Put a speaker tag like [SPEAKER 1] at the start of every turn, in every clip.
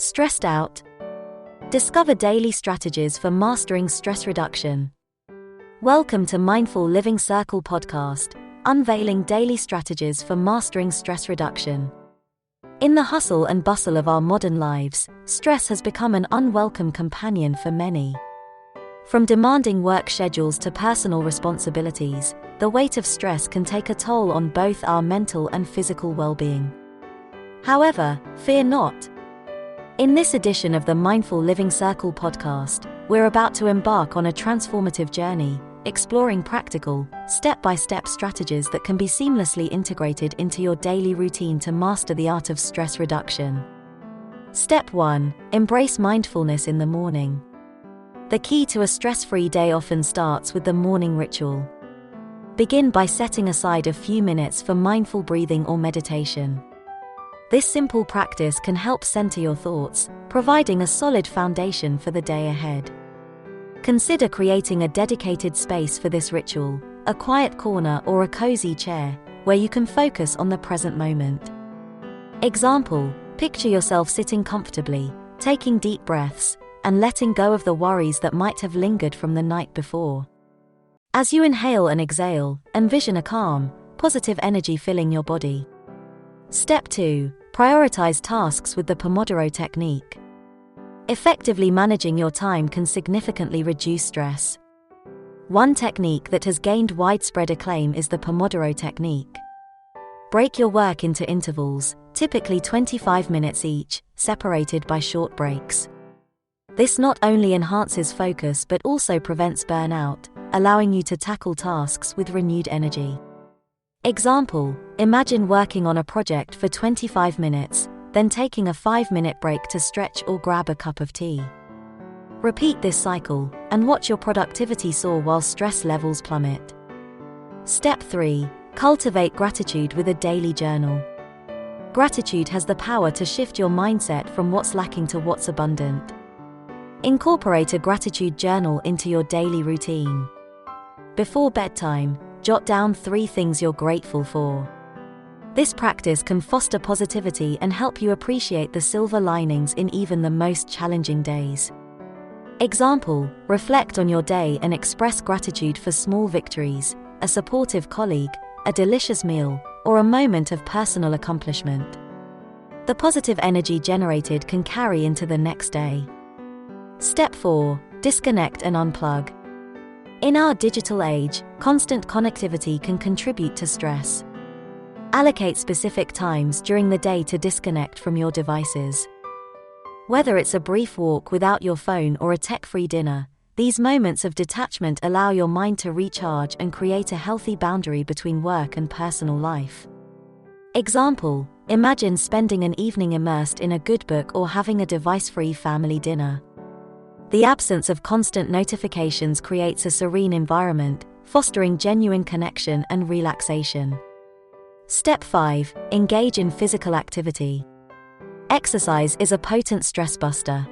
[SPEAKER 1] Stressed out? Discover daily strategies for mastering stress reduction. Welcome to Mindful Living Circle podcast, unveiling daily strategies for mastering stress reduction. In the hustle and bustle of our modern lives, stress has become an unwelcome companion for many. From demanding work schedules to personal responsibilities, the weight of stress can take a toll on both our mental and physical well-being. However, fear not. In this edition of the Mindful Living Circle podcast, we're about to embark on a transformative journey, exploring practical, step-by-step strategies that can be seamlessly integrated into your daily routine to master the art of stress reduction. Step 1. Embrace mindfulness in the morning. The key to a stress-free day often starts with the morning ritual. Begin by setting aside a few minutes for mindful breathing or meditation. This simple practice can help center your thoughts, providing a solid foundation for the day ahead. Consider creating a dedicated space for this ritual, a quiet corner or a cozy chair, where you can focus on the present moment. Example: picture yourself sitting comfortably, taking deep breaths, and letting go of the worries that might have lingered from the night before. As you inhale and exhale, envision a calm, positive energy filling your body. Step 2. Prioritize tasks with the Pomodoro Technique. Effectively managing your time can significantly reduce stress. One technique that has gained widespread acclaim is the Pomodoro Technique. Break your work into intervals, typically 25 minutes each, separated by short breaks. This not only enhances focus but also prevents burnout, allowing you to tackle tasks with renewed energy. Example: imagine working on a project for 25 minutes, then taking a 5-minute break to stretch or grab a cup of tea. Repeat this cycle, and watch your productivity soar while stress levels plummet. Step 3. Cultivate gratitude with a daily journal. Gratitude has the power to shift your mindset from what's lacking to what's abundant. Incorporate a gratitude journal into your daily routine. Before bedtime, jot down 3 things you're grateful for. This practice can foster positivity and help you appreciate the silver linings in even the most challenging days. Example: reflect on your day and express gratitude for small victories, a supportive colleague, a delicious meal, or a moment of personal accomplishment. The positive energy generated can carry into the next day. Step 4. Disconnect and unplug. In our digital age, constant connectivity can contribute to stress. Allocate specific times during the day to disconnect from your devices. Whether it's a brief walk without your phone or a tech-free dinner, these moments of detachment allow your mind to recharge and create a healthy boundary between work and personal life. Example: imagine spending an evening immersed in a good book or having a device-free family dinner. The absence of constant notifications creates a serene environment, fostering genuine connection and relaxation. Step 5. Engage in physical activity. Exercise is a potent stress buster.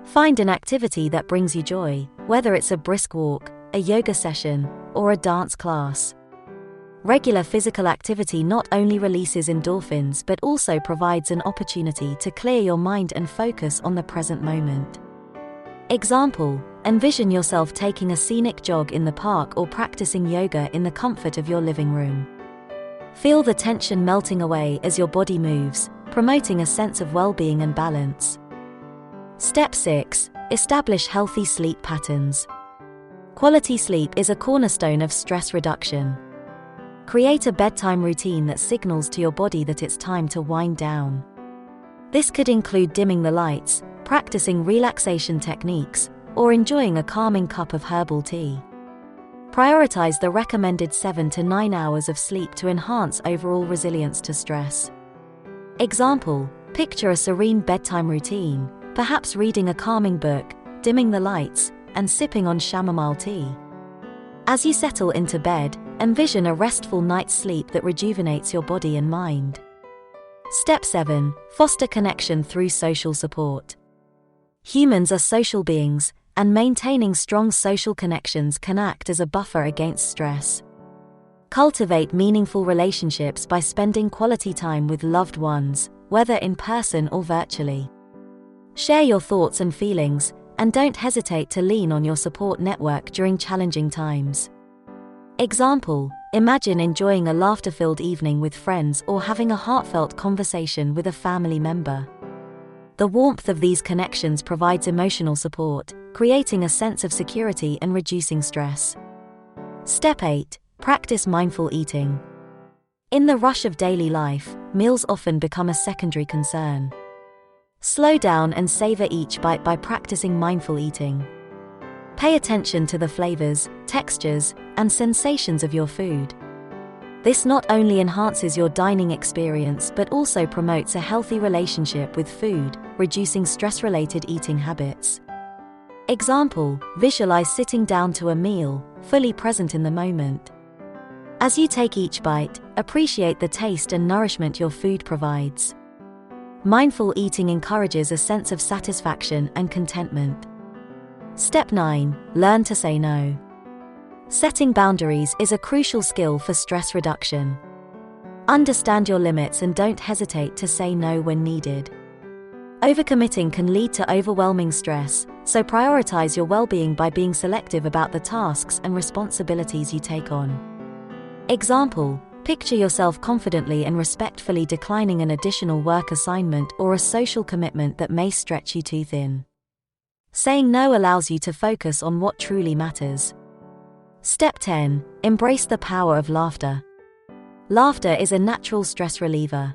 [SPEAKER 1] Find an activity that brings you joy, whether it's a brisk walk, a yoga session, or a dance class. Regular physical activity not only releases endorphins but also provides an opportunity to clear your mind and focus on the present moment. Example: envision yourself taking a scenic jog in the park or practicing yoga in the comfort of your living room. Feel the tension melting away as your body moves, promoting a sense of well-being and balance. Step 6. Establish healthy sleep patterns. Quality sleep is a cornerstone of stress reduction. Create a bedtime routine that signals to your body that it's time to wind down. This could include dimming the lights, practicing relaxation techniques, or enjoying a calming cup of herbal tea. Prioritize the recommended 7 to 9 hours of sleep to enhance overall resilience to stress. Example: picture a serene bedtime routine, perhaps reading a calming book, dimming the lights, and sipping on chamomile tea. As you settle into bed, envision a restful night's sleep that rejuvenates your body and mind. Step 7. Foster connection through social support. Humans are social beings, and maintaining strong social connections can act as a buffer against stress. Cultivate meaningful relationships by spending quality time with loved ones, whether in person or virtually. Share your thoughts and feelings, and don't hesitate to lean on your support network during challenging times. Example: imagine enjoying a laughter-filled evening with friends or having a heartfelt conversation with a family member. The warmth of these connections provides emotional support, creating a sense of security and reducing stress. Step 8. Practice mindful eating. In the rush of daily life, meals often become a secondary concern. Slow down and savor each bite by practicing mindful eating. Pay attention to the flavors, textures, and sensations of your food. This not only enhances your dining experience but also promotes a healthy relationship with food, reducing stress-related eating habits. Example: visualize sitting down to a meal, fully present in the moment. As you take each bite, appreciate the taste and nourishment your food provides. Mindful eating encourages a sense of satisfaction and contentment. Step 9. Learn to say no. Setting boundaries is a crucial skill for stress reduction. Understand your limits and don't hesitate to say no when needed. Overcommitting can lead to overwhelming stress, so prioritize your well-being by being selective about the tasks and responsibilities you take on. Example: picture yourself confidently and respectfully declining an additional work assignment or a social commitment that may stretch you too thin. Saying no allows you to focus on what truly matters. Step 10. Embrace the power of laughter. Laughter is a natural stress reliever.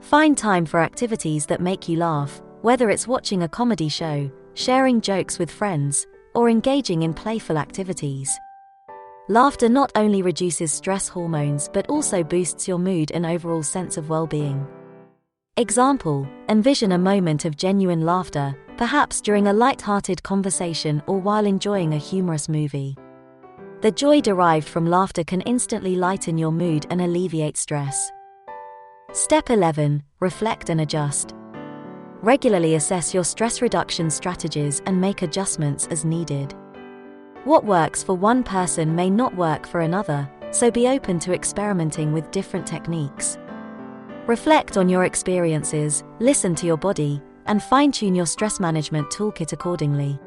[SPEAKER 1] Find time for activities that make you laugh, whether it's watching a comedy show, sharing jokes with friends, or engaging in playful activities. Laughter not only reduces stress hormones but also boosts your mood and overall sense of well-being. Example: envision a moment of genuine laughter, perhaps during a light-hearted conversation or while enjoying a humorous movie. The joy derived from laughter can instantly lighten your mood and alleviate stress. Step 11. Reflect and adjust. Regularly assess your stress reduction strategies and make adjustments as needed. What works for one person may not work for another, so be open to experimenting with different techniques. Reflect on your experiences, listen to your body, and fine-tune your stress management toolkit accordingly.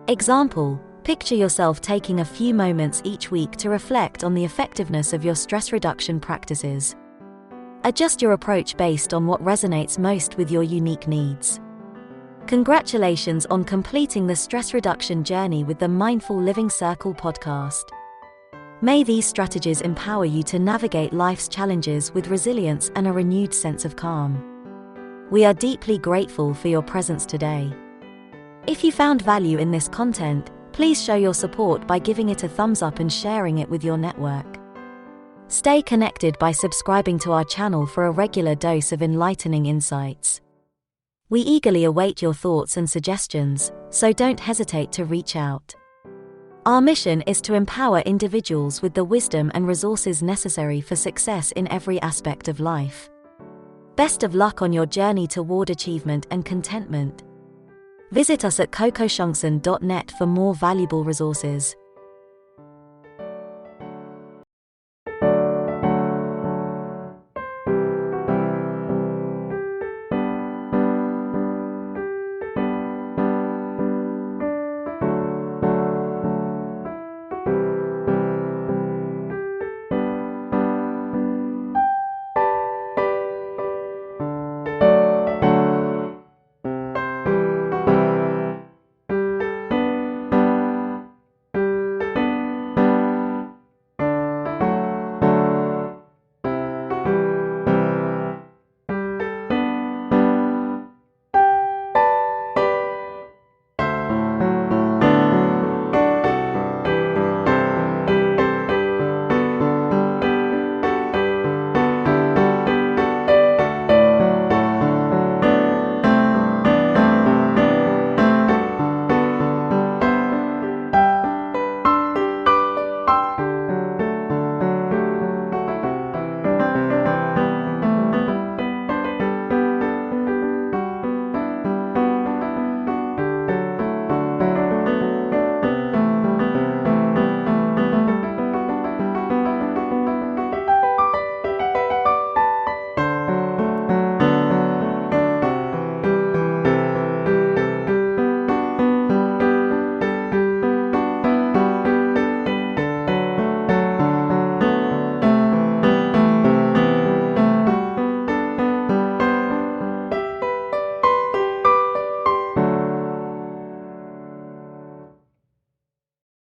[SPEAKER 1] Example: picture yourself taking a few moments each week to reflect on the effectiveness of your stress reduction practices. Adjust your approach based on what resonates most with your unique needs. Congratulations on completing the stress reduction journey with the Mindful Living Circle podcast. May these strategies empower you to navigate life's challenges with resilience and a renewed sense of calm. We are deeply grateful for your presence today. If you found value in this content, please show your support by giving it a thumbs up and sharing it with your network. Stay connected by subscribing to our channel for a regular dose of enlightening insights. We eagerly await your thoughts and suggestions, so don't hesitate to reach out. Our mission is to empower individuals with the wisdom and resources necessary for success in every aspect of life. Best of luck on your journey toward achievement and contentment. Visit us at cocoshangsan.net for more valuable resources.